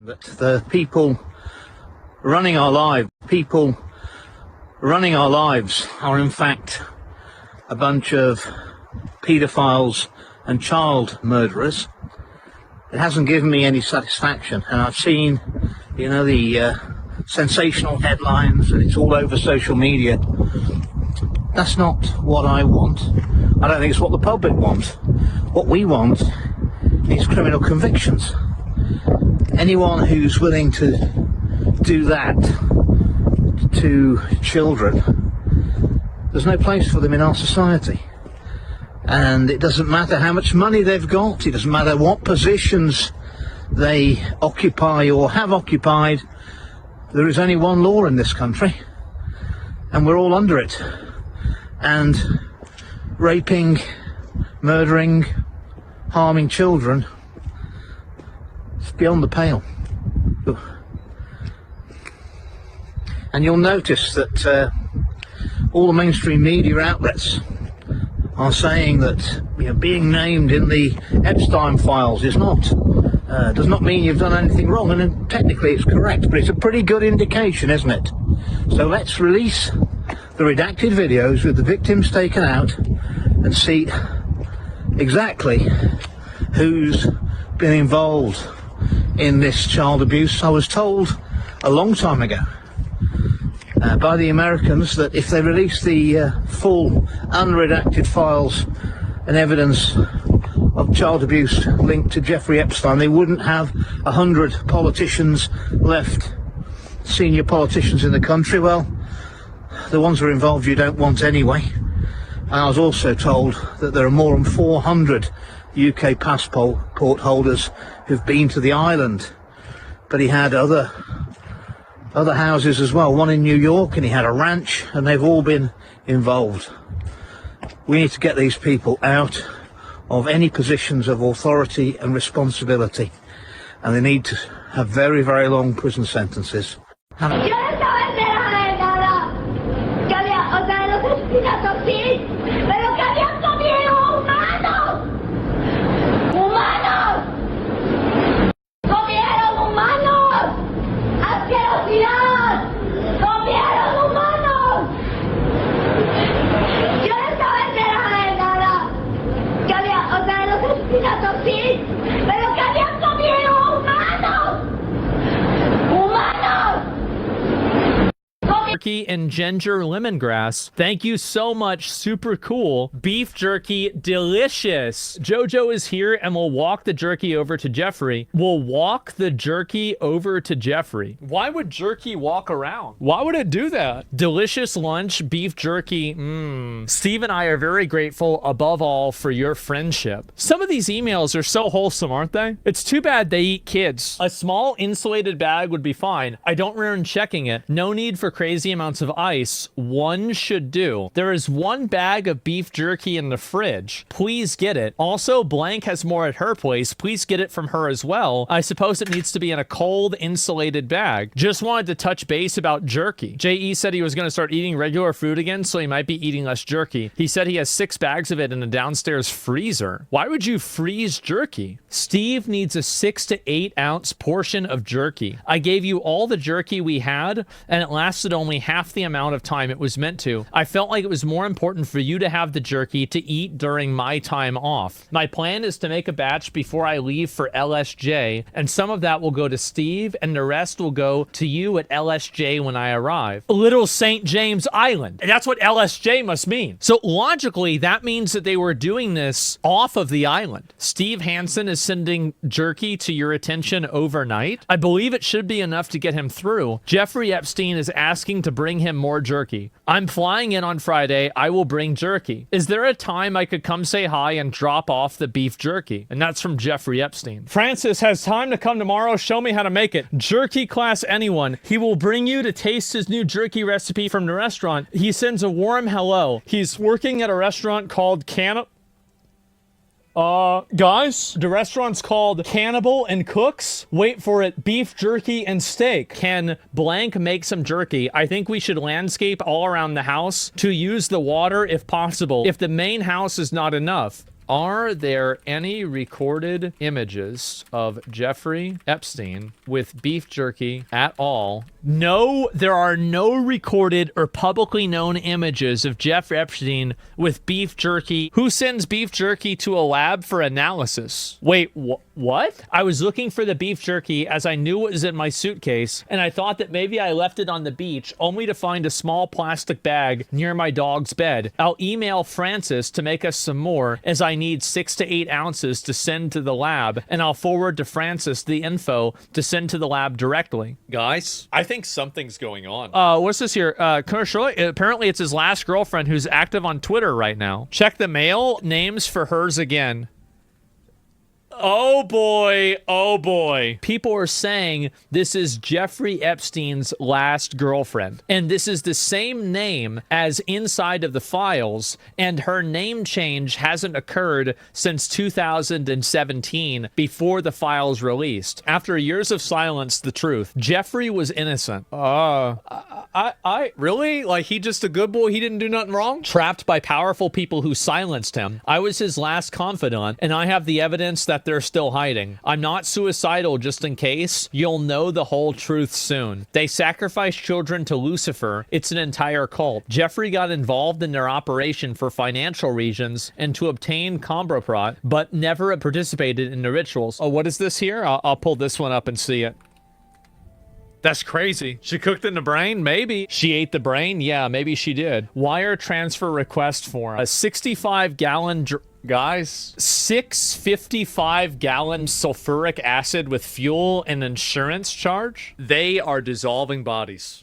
That the people running our lives are in fact a bunch of paedophiles and child murderers. It hasn't given me any satisfaction, and I've seen, the sensational headlines, and it's all over social media. That's not what I want. I don't think it's what the public wants. What we want is criminal convictions. Anyone who's willing to do that to children, there's no place for them in our society. And it doesn't matter how much money they've got, it doesn't matter what positions they occupy or have occupied. There is only one law in this country, and we're all under it. And raping, murdering, harming children, it's beyond the pale. And you'll notice that all the mainstream media outlets are saying that being named in the Epstein files does not mean you've done anything wrong, and then technically it's correct, but it's a pretty good indication, isn't it? So let's release the redacted videos with the victims taken out and see exactly who's been involved in this child abuse. I was told a long time ago by the Americans that if they released the full unredacted files and evidence of child abuse linked to Jeffrey Epstein, they wouldn't have 100 politicians left, senior politicians in the country. Well, the ones who are involved you don't want anyway. And I was also told that there are more than 400 UK passport holders who've been to the island, but he had other houses as well, one in New York, and he had a ranch, and they've all been involved. We need to get these people out of any positions of authority and responsibility, and they need to have very, very long prison sentences. Jerky and ginger lemongrass. Thank you so much. Super cool. Beef jerky, delicious. Jojo is here and we'll walk the jerky over to Jeffrey. We'll walk the jerky over to Jeffrey. Why would jerky walk around? Why would it do that? Delicious lunch, beef jerky. Steve and I are very grateful above all for your friendship. Some of these emails are so wholesome, aren't they? It's too bad they eat kids. A small insulated bag would be fine. I don't recommend checking it. No need for crazy amounts of ice. One should do. There is one bag of beef jerky in the fridge. Please get it. Also, Blank has more at her place. Please get it from her as well. I suppose it needs to be in a cold, insulated bag. Just wanted to touch base about jerky. JE said he was going to start eating regular food again, so he might be eating less jerky. He said he has 6 bags of it in a downstairs freezer. Why would you freeze jerky? Steve needs a 6 to 8 ounce portion of jerky. I gave you all the jerky we had, and it lasted only half the amount of time it was meant to. I felt like it was more important for you to have the jerky to eat during my time off. My plan is to make a batch before I leave for LSJ, and some of that will go to Steve, and the rest will go to you at LSJ when I arrive. Little St. James Island. And that's what LSJ must mean. So logically, that means that they were doing this off of the island. Steve Hansen is sending jerky to your attention overnight. I believe it should be enough to get him through. Jeffrey Epstein is asking to bring him more jerky. I'm flying in on Friday. I will bring jerky. Is there a time I could come say hi and drop off the beef jerky? And that's from Jeffrey Epstein. Francis has time to come tomorrow. Show me how to make it. Jerky class anyone. He will bring you to taste his new jerky recipe from the restaurant. He sends a warm hello. He's working at a restaurant called guys, the restaurant's called Cannibal and Cooks. Wait for it, beef jerky and steak. Can Blank make some jerky? I think we should landscape all around the house to use the water if possible. If the main house is not enough, Are there any recorded images of Jeffrey Epstein with beef jerky at all? No, there are no recorded or publicly known images of Jeffrey Epstein with beef jerky. Who sends beef jerky to a lab for analysis? Wait, what? I was looking for the beef jerky as I knew it was in my suitcase, and I thought that maybe I left it on the beach, only to find a small plastic bag near my dog's bed. I'll email Francis to make us some more, as I need 6 to 8 ounces to send to the lab, and I'll forward to Francis the info to send to the lab directly. Guys, I think something's going on. What's this here? Commercial. Apparently it's his last girlfriend who's active on Twitter right now. Check the mail. Names for hers again. Oh boy, oh boy. People are saying this is Jeffrey Epstein's last girlfriend. And this is the same name as inside of the files, and her name change hasn't occurred since 2017, before the files released. After years of silence, the truth. Jeffrey was innocent. Really? Like, he just a good boy? He didn't do nothing wrong? Trapped by powerful people who silenced him. I was his last confidant, and I have the evidence that they're still hiding. I'm not suicidal, just in case. You'll know the whole truth soon. They sacrificed children to Lucifer. It's an entire cult. Jeffrey got involved in their operation for financial reasons and to obtain Combraprat, but never participated in the rituals. Oh, what is this here? I'll pull this one up and see it. That's crazy. She cooked in the brain? Maybe. She ate the brain? Yeah, maybe she did. Wire transfer request form. A 65-gallon... Guys, 655-gallon sulfuric acid with fuel and insurance charge? They are dissolving bodies.